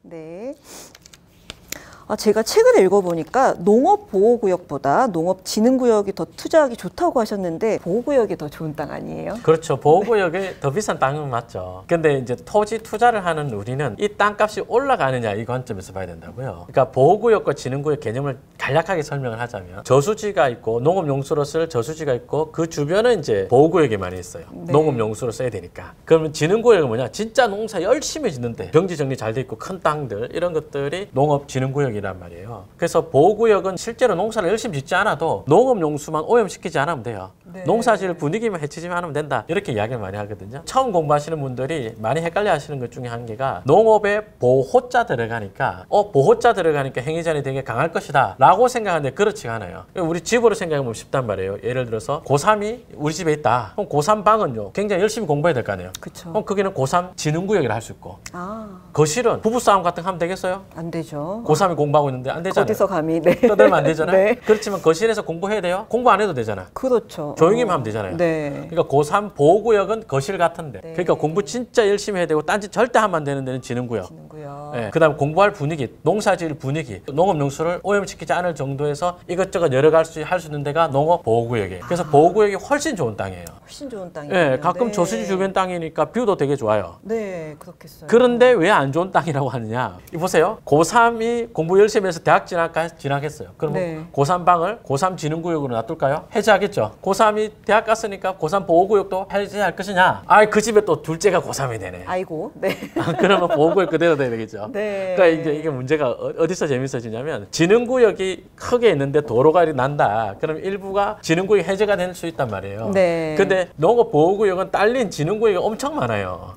네. 제가 최근에 읽어보니까 농업보호구역보다 농업진흥구역이 더 투자하기 좋다고 하셨는데 보호구역이 더 좋은 땅 아니에요? 그렇죠. 보호구역이 더 비싼 땅은 맞죠. 근데 이제 토지 투자를 하는 우리는 이 땅값이 올라가느냐 이 관점에서 봐야 된다고요. 그러니까 보호구역과 진흥구역 개념을 간략하게 설명을 하자면 저수지가 있고 농업용수로 쓸 저수지가 있고 그 주변은 이제 보호구역이 많이 있어요. 네. 농업용수로 써야 되니까. 그러면 진흥구역은 뭐냐? 진짜 농사 열심히 짓는데 병지 정리 잘 돼 있고 큰 땅들 이런 것들이 농업진흥구역이 란 말이에요. 그래서 보호구역은 실제로 농사를 열심히 짓지 않아도 농업용수만 오염시키지 않으면 돼요. 네. 농사지을 분위기만 해치지만 않으면 된다. 이렇게 이야기를 많이 하거든요. 처음 공부하시는 분들이 많이 헷갈려 하시는 것 중에 한 개가 농업에 보호자 들어가니까 보호자 들어가니까 행위자는 되게 강할 것이다 라고 생각하는데 그렇지가 않아요. 우리 집으로 생각해보면 쉽단 말이에요. 예를 들어서 고3이 우리 집에 있다. 그럼 고3 방은요 굉장히 열심히 공부해야 될 거 아니에요. 그쵸. 그럼 거기는 고3 진흥구역이라 할 수 있고 거실은 부부싸움 같은 거 하면 되겠어요? 안 되죠. 고3이 공부하고 있는데 안 되잖아요. 거기서 감히 떠들면 안 되잖아요. 네. 그렇지만 거실에서 공부해야 돼요? 공부 안 해도 되잖아. 그렇죠. 조용히만 하면 되잖아요. 네. 그러니까 고3 보호구역은 거실 같은데 네. 그러니까 공부 진짜 열심히 해야 되고 딴짓 절대 하면 안 되는 데는 진흥구역. 네. 그다음 공부할 분위기, 농사지을 분위기, 농업용수를 오염시키지 않을 정도에서 이것저것 여러 가지 할 수 있는 데가 농업보호구역이에요. 그래서 보호구역이 훨씬 좋은 땅이에요. 훨씬 좋은 땅이에요. 네, 가끔 네. 저수지 주변 땅이니까 뷰도 되게 좋아요. 네, 그렇겠어요. 그런데 왜 안 좋은 땅이라고 하느냐? 이 보세요. 고3이 공부 열심히 해서 대학 진학했어요. 그럼 네. 고3 방을 고3 진흥구역으로 놔둘까요? 해제하겠죠. 고3이 대학 갔으니까 고3 보호구역도 해제할 것이냐? 그 집에 또 둘째가 고3이 되네. 아이고. 네. 그러면 보호구역 그대로 돼야 되겠죠. 네. 그러니까 이게 문제가 어디서 재밌어지냐면 진흥구역이 크게 있는데 도로가 난다. 그럼 일부가 진흥구역이 해제가 될 수 있단 말이에요. 네. 근데 농업보호구역은 딸린 진흥구역이 엄청 많아요.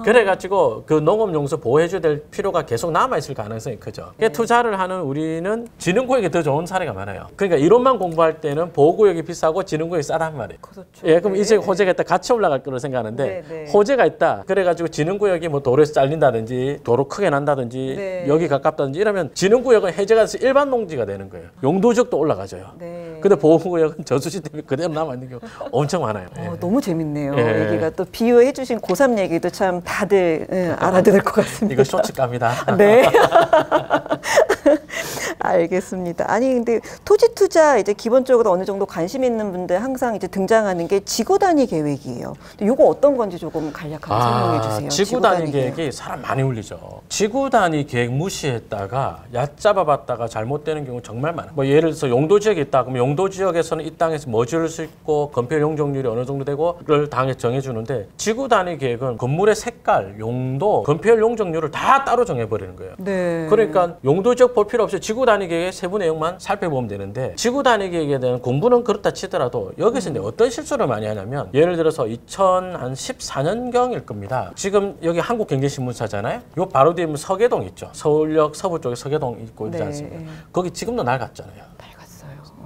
그래가지고 그 농업용수 보호해줘야 될 필요가 계속 남아있을 가능성이 크죠. 네. 투자를 하는 우리는 진흥구역이 더 좋은 사례가 많아요. 그러니까 이론만 공부할 때는 보호구역이 비싸고 진흥구역이 싸단 말이에요. 그렇죠. 예, 그럼 네. 이제 호재가 있다 같이 올라갈 거로 생각하는데 네, 네. 호재가 있다. 그래가지고 진흥구역이 뭐 도로에서 잘린다든지 도로 크게 난다든지 네. 여기 가깝다든지 이러면 진흥구역은 해제가 돼서 일반 농지가 되는 거예요. 용도지역도 올라가져요. 네. 근데 보호구역은 저수지 때문에 그대로 남아있는 경우 엄청 많아요. 예. 너무 재밌네요. 예. 얘기가 또 비유해 주신 고3 얘기도 참 다들 알아들을 것 같습니다. 이거 쇼츠갑니다. 네. 알겠습니다. 아니 근데 토지 투자 이제 기본적으로 어느 정도 관심 있는 분들 항상 이제 등장하는 게 지구 단위 계획이에요. 이거 어떤 건지 조금 간략하게 설명해 주세요. 지구 단위 계획이 사람 많이 울리죠. 지구 단위 계획 무시했다가 얕잡아 봤다가 잘못되는 경우 정말 많아요. 뭐 예를 들어서 용도 지역이 있다. 그럼 용도 지역에서는 이 땅에서 뭐 지을 수 있고 건폐 용적률이 어느 정도 되고 그걸 당에 정해 주는데 지구 단위 계획은 건물의 색깔, 용도, 건폐 용적률을 다 따로 정해 버리는 거예요. 네. 그러니까 용도 지역 볼 필요 없이 지구 단위 계획의 세부 내용만 살펴보면 되는데 지구 단위 계획에 대한 공부는 그렇다 치더라도 여기서 이제 어떤 실수를 많이 하냐면 예를 들어서 2014년경일 겁니다. 지금 여기 한국경제신문사잖아요. 요 바로 뒤에 서계동 있죠. 서울역 서부 쪽에 서계동 있고 있지 않습니까? 거기 지금도 낡았잖아요.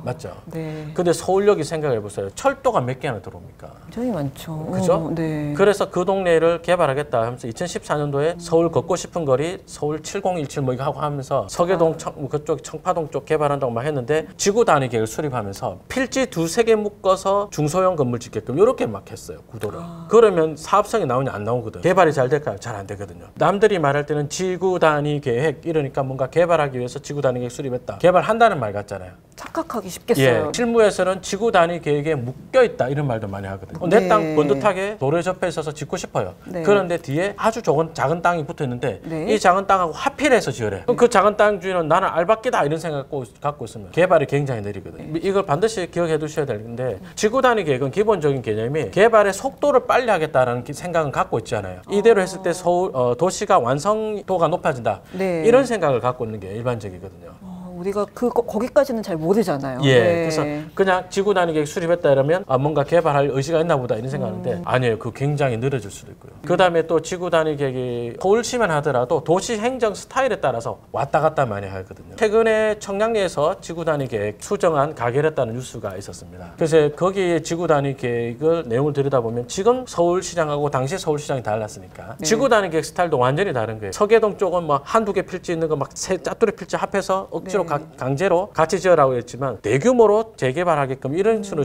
맞죠? 네. 근데 서울역이 생각해 보세요. 철도가 몇 개나 들어옵니까? 굉장히 많죠. 그죠? 네. 그래서 그 동네를 개발하겠다 하면서 2014년도에 서울 걷고 싶은 거리 서울 7017 뭐 이거 하고 하면서 서계동 그쪽 청파동 쪽 개발한다고 막 했는데 지구 단위 계획을 수립하면서 필지 두세 개 묶어서 중소형 건물 짓게끔 이렇게 막 했어요. 구도를. 그러면 사업성이 나오냐 안 나오거든. 개발이 잘 될까요? 잘 안 되거든요. 남들이 말할 때는 지구 단위 계획 이러니까 뭔가 개발하기 위해서 지구 단위 계획 수립했다. 개발한다는 말 같잖아요. 착각하기 쉽겠어요. 예, 실무에서는 지구 단위 계획에 묶여 있다 이런 말도 많이 하거든요. 내 땅 번듯하게 도로에 접해 있어서 짓고 싶어요. 네. 그런데 뒤에 아주 작은 땅이 붙어 있는데 네. 이 작은 땅하고 하필해서 지으래. 그럼 그 작은 땅 주인은 나는 알바끼다 이런 생각 갖고 있으면 개발이 굉장히 느리거든요. 네. 이걸 반드시 기억해 두셔야 되는데 지구 단위 계획은 기본적인 개념이 개발의 속도를 빨리 하겠다라는 생각은 갖고 있잖아요. 이대로 했을 때 도시가 완성도가 높아진다. 네. 이런 생각을 갖고 있는 게 일반적이거든요. 우리가 거기까지는 잘 모르잖아요. 예, 네. 그래서 그냥 지구 단위 계획 수립했다 이러면 뭔가 개발할 의지가 있나 보다 이런 생각하는데 아니에요. 그 굉장히 늘어질 수도 있고요. 그다음에 또 지구 단위 계획이 서울시만 하더라도 도시 행정 스타일에 따라서 왔다 갔다 많이 하거든요. 최근에 청량리에서 지구 단위 계획 수정안 가결했다는 뉴스가 있었습니다. 그래서 거기에 지구 단위 계획을 내용을 들여다보면 지금 서울시장하고 당시 서울시장이 달랐으니까 네. 지구 단위 계획 스타일도 완전히 다른 거예요. 서계동 쪽은 뭐 한두 개 필지 있는 거 막 세 짜투리 필지 합해서 억지로 네. 강제로 같이 지으라고 했지만 대규모로 재개발하게끔 이런 식으로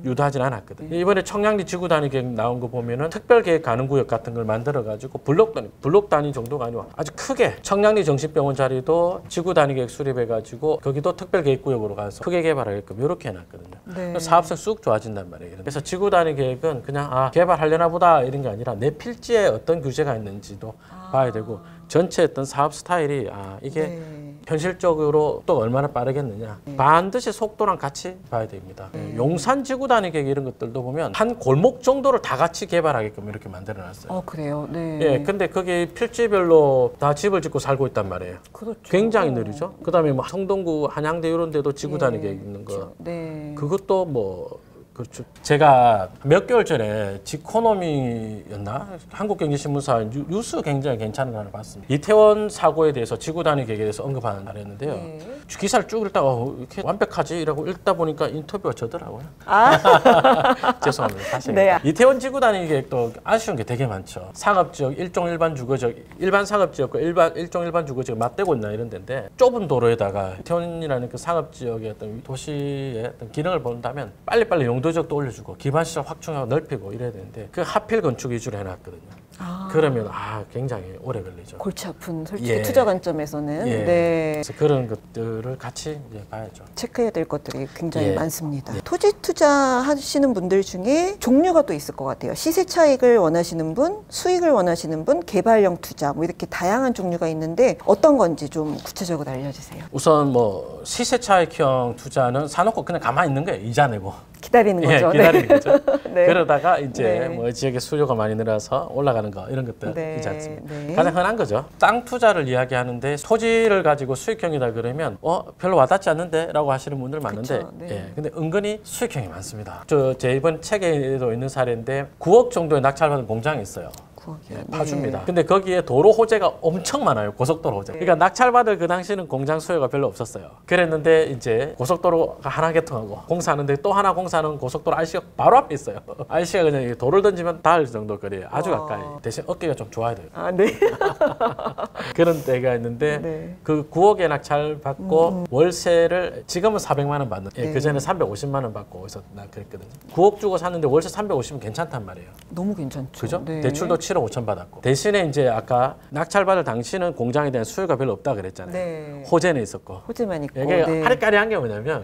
유도하진 않았거든. 이번에 청량리 지구 단위 계획 나온 거 보면은 특별 계획 가능 구역 같은 걸 만들어 가지고 블록 단위 정도가 아니고 아주 크게 청량리 정신병원 자리도 지구 단위 계획 수립해 가지고 거기도 특별 계획 구역으로 가서 크게 개발하게끔 이렇게 해놨거든요. 네. 사업성 쑥 좋아진단 말이에요. 그래서 지구 단위 계획은 그냥 개발하려나 보다 이런 게 아니라 내 필지에 어떤 규제가 있는지도 봐야 되고 전체 어떤 사업 스타일이 이게 네. 현실적으로 또 얼마나 빠르겠느냐. 반드시 속도랑 같이 봐야 됩니다. 용산 지구 단위 계획 이런 것들도 보면 한 골목 정도를 다 같이 개발하게끔 이렇게 만들어놨어요. 그래요. 네. 예, 근데 그게 필지별로 다 집을 짓고 살고 있단 말이에요. 그렇죠. 굉장히 느리죠. 그다음에 뭐 성동구, 한양대 이런 데도 지구 단위 계획 있는 거. 네. 그것도 뭐 그렇죠. 제가 몇 개월 전에 지코노미였나? 한국경제신문사 뉴스 굉장히 괜찮은 거 하나 봤습니다. 이태원 사고에 대해서 지구 단위 계획에 대해서 언급하는 날이었는데요. 네. 기사를 쭉 읽다가 이렇게 완벽하지? 이라고 읽다 보니까 인터뷰가 저더라고요. 죄송합니다. 다시. 네. 이태원 지구 단위 계획도 아쉬운 게 되게 많죠. 상업지역, 일종 일반 주거지역, 일반 상업지역과 일종 일반 주거지역 맞대고 있나 이런 데인데 좁은 도로에다가 이태원이라는 그 상업지역의 어떤 도시의 어떤 기능을 본다면 빨리빨리 용도적도 올려주고 기반시설 확충하고 넓히고 이래야 되는데 그 하필 건축 위주로 해놨거든요. 그러면 굉장히 오래 걸리죠. 골치 아픈 솔직히 투자 관점에서는 네. 그래서 그런 것들을 같이 이제 봐야죠. 체크해야 될 것들이 굉장히 많습니다. 토지 투자하시는 분들 중에 종류가 또 있을 것 같아요. 시세 차익을 원하시는 분, 수익을 원하시는 분, 개발형 투자 뭐 이렇게 다양한 종류가 있는데 어떤 건지 좀 구체적으로 알려주세요. 우선 뭐 시세 차익형 투자는 사놓고 그냥 가만히 있는 거예요. 이자 내고. 기다리는 거죠. 기다리는 거죠. 네. 그러다가 이제 뭐 지역에 수요가 많이 늘어서 올라가는 거 이런 것들이지 않습니까? 가장 흔한 거죠. 땅 투자를 이야기하는데 토지를 가지고 수익형이다 그러면 별로 와닿지 않는데라고 하시는 분들 많은데 근데 은근히 수익형이 많습니다. 제 이번 책에도 있는 사례인데 9억 정도의 낙찰받은 공장이 있어요. 파주입니다. 근데 거기에 도로 호재가 엄청 많아요. 고속도로 호재. 그러니까 낙찰받을 그 당시는 공장 수요가 별로 없었어요. 그랬는데 이제 고속도로가 하나 개통하고 공사하는데 또 하나 공사하는 고속도로 RC가 바로 앞에 있어요. RC가 그냥 도로를 던지면 닿을 정도 거리에 아주 가까이. 대신 어깨가 좀 좋아야 돼요. 네. 그런 데가 있는데 그 9억에 낙찰받고 월세를 지금은 400만 원 받는 그전에 350만 원 받고 어디서 그랬거든요. 9억 주고 샀는데 월세 350은 괜찮단 말이에요. 너무 괜찮죠. 그죠? 대출도 7억 5천 받았고 대신에 이제 아까 낙찰받을 당시는 공장에 대한 수요가 별로 없다 그랬잖아요. 호재는 있었고. 호재만 있고. 이게 아리까리한 게 뭐냐면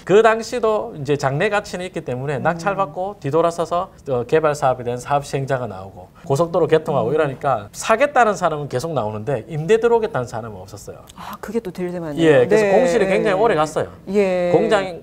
그 당시도 이제 장래 가치는 있기 때문에 낙찰받고 뒤돌아서서 개발 사업에 대한 사업 시행자가 나오고 고속도로 개통하고 이러니까 사겠다는 사람은 계속 나오는데 임대 들어오겠다는 사람은 없었어요. 그게 또 딜레마네요. 그래서 공실이 굉장히 오래 갔어요.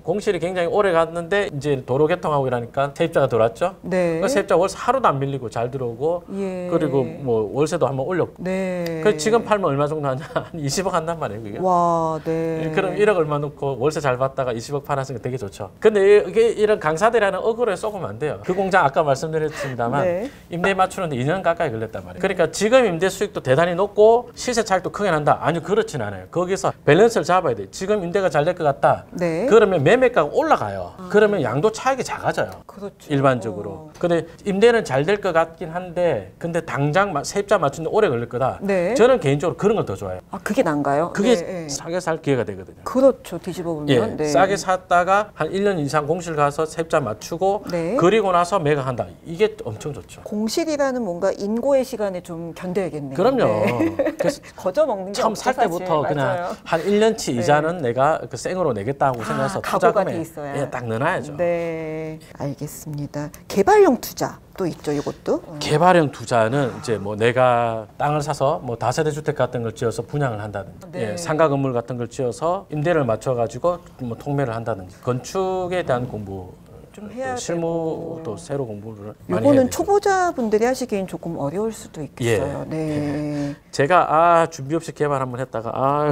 공실이 굉장히 오래 갔는데 이제 도로 개통하고 이러니까 세입자가 들어왔죠. 그 세입자 월세 하루도 안 밀리고 잘 들어오고 그리고 뭐 월세도 한번 올렸고. 그래서 지금 팔면 얼마 정도 하냐? 한 20억 한단 말이에요, 그게. 와, 그럼 1억 얼마 넣고 월세 잘 받다가 20억 팔았으니까 되게 좋죠. 근데 이게 이런 강사들이라는 어그로에 쏘으면 안 돼요. 그 공장 아까 말씀드렸습니다만 임대 맞추는데 2년 가까이 걸렸단 말이에요. 그러니까 지금 임대 수익도 대단히 높고 시세 차익도 크게 난다. 아니요, 그렇진 않아요. 거기서 밸런스를 잡아야 돼요. 지금 임대가 잘 될 것 같다. 그러면 매매가가 올라가요. 그러면 양도 차익이 작아져요. 그렇죠. 일반적으로. 근데 임대는 잘 될 것 같긴 한데 근데 당장 세입자 맞추는데 오래 걸릴 거다. 저는 개인적으로 그런 걸 더 좋아해요. 그게 난가요? 그게 싸게 살 기회가 되거든요. 그렇죠. 뒤집어 보면. 싸게 샀다가 한 1년 이상 공실 가서 세입자 맞추고 그리고 나서 매각한다. 이게 엄청 좋죠. 공실이라는 뭔가 인고의 시간에 좀 견뎌야겠네요. 그럼요. 그래서 거저 먹는 게 처음 살 때부터 그냥 한 1년치 이자는 내가 그 생으로 내겠다고 생각해서 투자금에 딱 넣어놔야죠. 알겠습니다. 개발형 투자. 또 있죠, 이것도. 개발형 투자는 이제 뭐 내가 땅을 사서 뭐 다세대 주택 같은 걸 지어서 분양을 한다든지, 상가 건물 같은 걸 지어서 임대를 맞춰가지고 뭐 통매를 한다든지, 건축에 대한 공부. 좀 해야 실무도 새로 공부를 많이 해야 이거는 초보자분들이 하시기엔 조금 어려울 수도 있겠어요. 제가 준비 없이 개발 한번 했다가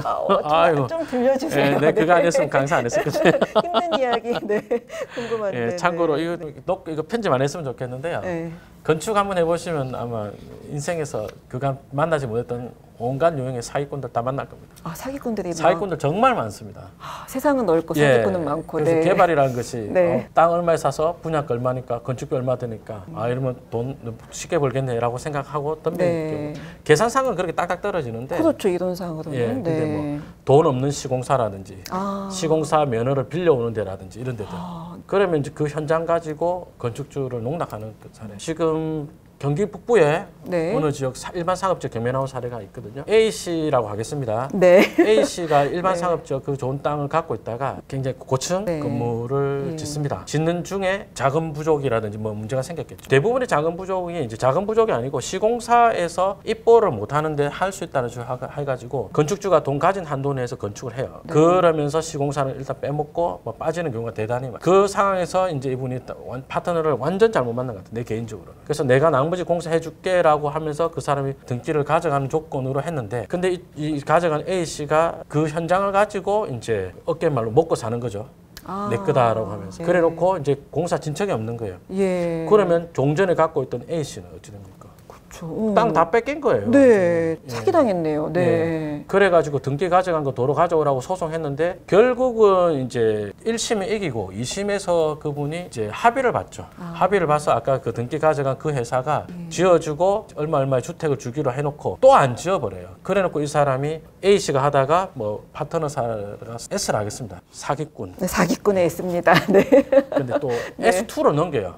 좀 들려주세요. 그거 안 했으면 강사 안 했었거든요. 힘든 이야기 궁금한데. 참고로 이거 편집 안 했으면 좋겠는데요. 건축 한번 해보시면 아마 인생에서 그간 만나지 못했던 온갖 유형의 사기꾼들 다 만날 겁니다. 아, 사기꾼들이 사기꾼들 정말 많습니다. 세상은 넓고 사기꾼은 예. 많고. 그래서 네. 개발이라는 것이 네. 땅 얼마에 사서 분양가 얼마니까 건축비 얼마 드니까 아 이러면 돈 쉽게 벌겠네라고 생각하고 덤비는 네. 경우. 계산상은 그렇게 딱딱 떨어지는데 그렇죠, 이론상으로는. 예, 근데 네. 뭐 돈 없는 시공사라든지 아. 시공사 면허를 빌려오는 데라든지 이런 데들 아. 그러면 이제 그 현장 가지고 건축주를 농락하는 그 사례. 지금 경기 북부에 네. 어느 지역 일반 상업지역 경매 나온 사례가 있거든요. A 씨라고 하겠습니다. 네. A 씨가 일반 네. 상업지역 그 좋은 땅을 갖고 있다가 굉장히 고층 네. 건물을 짓습니다. 짓는 중에 자금 부족이라든지 뭐 문제가 생겼겠죠. 대부분의 자금 부족이 이제 자금 부족이 아니고 시공사에서 입보를 못 하는데 할 수 있다는 식으로 해가지고 건축주가 돈 가진 한도 내에서 건축을 해요. 네. 그러면서 시공사는 일단 빼먹고 뭐 빠지는 경우가 대단히 많아요. 그 상황에서 이제 이분이 파트너를 완전 잘못 만난 것 같아요. 내 개인적으로. 그래서 내가 나머지 공사해줄게라고 하면서 그 사람이 등기를 가져가는 조건으로 했는데 근데 이 가져간 A 씨가 그 현장을 가지고 이제 어깨말로 먹고 사는 거죠. 아. 내 거다라고 하면서. 예. 그래놓고 이제 공사 진척이 없는 거예요. 예. 그러면 종전에 갖고 있던 A 씨는 어찌 됩니까? 그렇죠. 땅 다 뺏긴 거예요. 네, 예. 사기당했네요. 네. 예. 그래가지고 등기 가져간 거 도로 가져오라고 소송했는데 결국은 이제 1심에 이기고 2심에서 그분이 이제 합의를 받죠. 합의를 봐서 아까 그 등기 가져간 그 회사가 지어주고 얼마의 주택을 주기로 해놓고 또 안 지어버려요. 그래놓고 이 사람이 A 씨가 하다가 뭐 파트너 사가 S를 하겠습니다. 사기꾼. 네, 사기꾼에 있습니다. 네. 근데 또 네. S2로 넘겨요.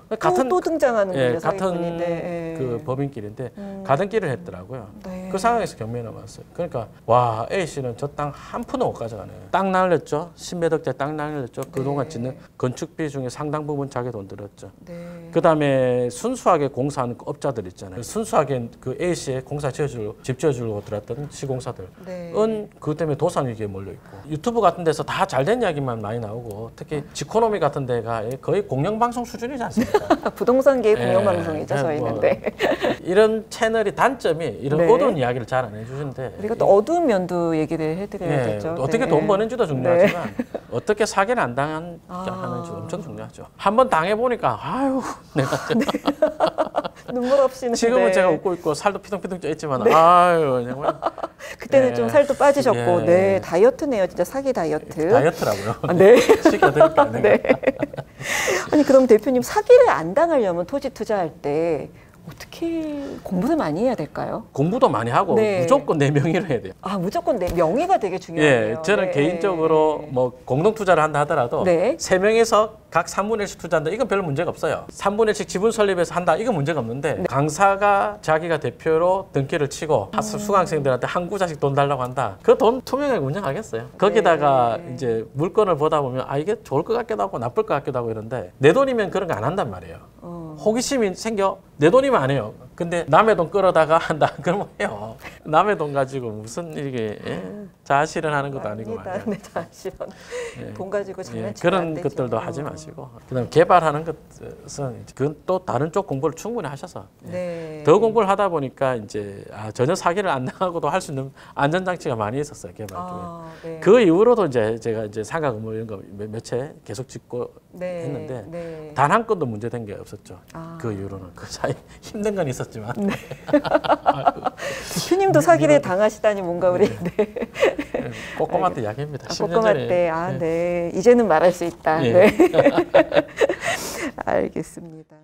또 등장하는 예, 거죠, 같은 사기꾼이. 네. 그 법인끼리인데 가던 길을 했더라고요. 네. 그 상황에서 경매에 넘어왔어요. 그러니까 와 A 씨는 저 땅 한 푼도 못 가져가네요. 땅 날렸죠. 10몇 억짜리 땅 날렸죠. 그동안 짓는 건축비 중에 상당 부분 자기 돈 들었죠. 네. 그다음에 순수하게 공사하는 업자들 있잖아요. 순수하게 그 A 씨의 공사 집 지어주려고 들었던 시공사들은 네. 그것 때문에 도산 위기에 몰려 있고 유튜브 같은 데서 다 잘된 이야기만 많이 나오고 특히 지코노미 같은 데가 거의 공영방송 수준이지 않습니까? 부동산계의 예, 공영방송이죠, 예, 저희는. 뭐, 네. 이런 채널이 단점이 이런 네. 어두운 이야기를 잘 안 해주는데 우리가 또 어두운 면도 얘기를 해드려야겠죠. 어떻게 네. 돈 버는지도 중요하지만 어떻게 사기를 안 당하는지 엄청 중요하죠. 한번 당해보니까 아유 내가 눈물 없이는. 지금은 네. 제가 웃고 있고 살도 피둥피둥 쪄있지만 아유 정말 그때는 예. 좀 살도 빠지셨고, 예. 네, 다이어트네요, 진짜 사기 다이어트. 다이어트라고요. 아, 네. 시켜드릴까요? 네. 아니 그럼 대표님 사기를 안 당하려면 토지 투자할 때 어떻게 공부를 많이 해야 될까요? 공부도 많이 하고 네. 무조건 내 명의로 해야 돼요. 아 무조건 내 명의가 되게 중요해요. 예, 저는 개인적으로 뭐 공동 투자를 한다 하더라도 네. 3명에서 각 3분의 1씩 투자한다. 이건 별 문제가 없어요. 3분의 1씩 지분 설립해서 한다. 이건 문제가 없는데 네. 강사가 자기가 대표로 등기를 치고 수강생들한테 한 구자씩 돈 달라고 한다. 그 돈 투명하게 운영하겠어요. 거기다가 네. 이제 물건을 보다 보면 아 이게 좋을 것 같기도 하고 나쁠 것 같기도 하고 이런데 내 돈이면 그런 거 안 한단 말이에요. 호기심이 생겨. 내 돈이면 안 해요. 근데 남의 돈 끌어다가 한다. 그러면 해요. 남의 돈 가지고 무슨 이게 자아실현하는 것도 아니고 말이에요. 네, 자아실현. 예. 돈 가지고 예, 장난치면 그런 안 되죠. 것들도 하지 마시고 그다음 개발하는 것은 그건 또 다른 쪽 공부를 충분히 하셔서 네. 더 공부를 하다 보니까 이제 전혀 사기를 안 당하고도 할 수 있는 안전장치가 많이 있었어요 개발 중에. 네. 그 이후로도 이제 제가 이제 상가 건물 이런 거 몇 채 계속 짓고 네. 했는데 네. 단 한 건도 문제된 게 없었죠. 아. 그 이후로는 그 사이 힘든 건 있었지만 대표님도 사기를 당하시다니 뭔가 우리 네. 꼬꼬마 때 이야기입니다. 10년 꼬꼬마 전에. 때 네. 이제는 말할 수 있다. 예. 네. 알겠습니다.